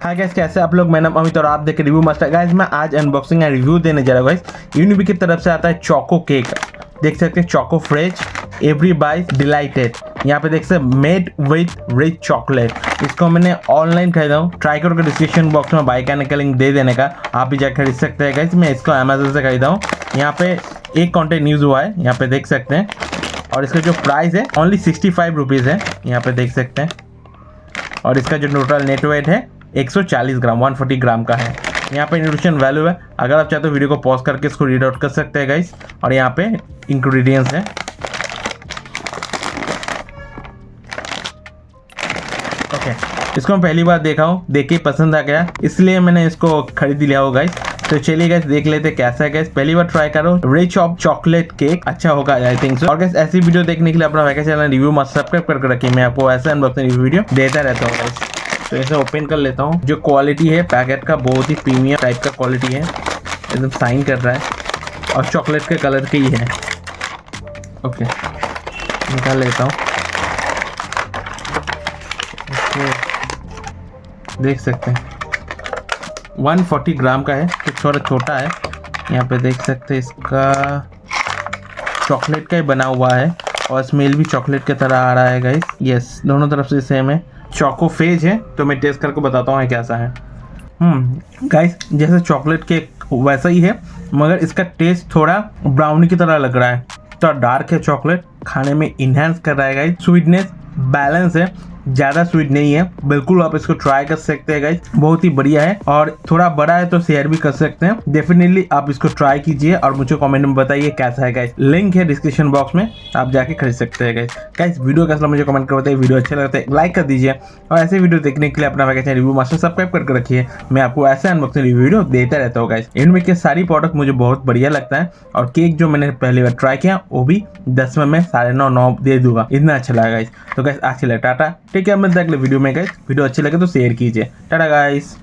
हाँ गाइस, कैसे आप लोग? मैं नाम अमित और आप देख रिव्यू मास्टर। गाइस मैं आज अनबॉक्सिंग एंड रिव्यू देने जा रहा हूँ गाइस। यूनिबिक की तरफ से आता है चोको केक, देख सकते हैं choco fraise every bite delighted. यहाँ पे देख सकते मेड विथ रिच चॉकलेट। इसको मैंने ऑनलाइन खरीदा हूँ, ट्राई करोगे डिस्क्रिप्शन बॉक्स में बाय करने का लिंक दे देने का, आप भी जाकर खरीद सकते हैं गाइस। मैं इसको अमेजोन से खरीदा हूँ। यहाँ पे एक कॉन्टेंट यूज हुआ है, यहाँ पे देख सकते हैं। और इसका जो प्राइस है ओनली 65 रुपीज़ है, यहाँ पे देख सकते हैं। और इसका जो टोटल नेट वेट है 140 ग्राम 140 ग्राम का है। यहाँ पे न्यूट्रिशन वैल्यू है, अगर आप चाहते हो वीडियो को पॉज करके इसको रीड आउट कर सकते हैं गाइस। और यहाँ पे इंग्रेडिएंट्स है। ओके, इसको मैं पहली बार देखा हूँ, देख के पसंद आ गया, इसलिए मैंने इसको खरीद लिया हो गाइस। तो चलिए गाइस देख लेते कैसा है गाइस। पहली बार ट्राई करो रिच ऑफ चॉकलेट केक, अच्छा होगा आई थिंक सो। और गाइस ऐसी वीडियो देखने के लिए अपना vacation channel review must subscribe करके रखिए, मैं आपको ऐसे अनबॉक्सिंग रिव्यू वीडियो देता रहता हूँ गाइस। तो इसे ओपन कर लेता हूँ। जो क्वालिटी है पैकेट का बहुत ही प्रीमियम टाइप का क्वालिटी है, एकदम साइन कर रहा है और चॉकलेट के कलर के ही है। ओके, निकाल लेता हूँ। देख सकते हैं 140 ग्राम का है, तो थोड़ा छोटा है। यहाँ पे देख सकते हैं इसका चॉकलेट का ही बना हुआ है और स्मेल भी चॉकलेट की तरह आ रहा है गाइस। यस, दोनों तरफ से सेम है। चोको फेज है, तो मैं टेस्ट करके बताता हूँ कैसा है। गाइस जैसे चॉकलेट केक वैसा ही है, मगर इसका टेस्ट थोड़ा ब्राउनी की तरह लग रहा है। तो डार्क है चॉकलेट, खाने में इन्हेंस कर रहा है गाइस। स्वीटनेस बैलेंस है, ज़्यादा स्वीट नहीं है। बिल्कुल आप इसको ट्राई कर सकते हैं गाइस, बहुत ही बढ़िया है। और थोड़ा बड़ा है तो शेयर भी कर सकते हैं। डेफिनेटली आप इसको ट्राई कीजिए और मुझे कमेंट में बताइए कैसा है गाइस। लिंक है डिस्क्रिप्शन बॉक्स में, आप जाके खरीद सकते हैं गाइस। गाइस वीडियो कैसा लगा मुझे कमेंट कर बताइए, वीडियो अच्छा लगता है लाइक कर दीजिए और ऐसे वीडियो देखने के लिए अपना वैकेशन रिव्यू मास्टर सब्सक्राइब करके रखिए। मैं आपको ऐसे अनबॉक्सिंग रिव्यू वीडियो देता रहता हूँ गाइस। इनमें के सारी प्रोडक्ट मुझे बहुत बढ़िया लगता है और केक जो मैंने पहली बार ट्राई किया वो भी 10 में मैं 9.5 दे दूंगा, इतना अच्छा लगा गाइस। तो गाइस आज के लिए टाटा, ठीक है, मैं अगले वीडियो में गाइस। वीडियो अच्छी लगे तो शेयर कीजिए। टाटा गाइस।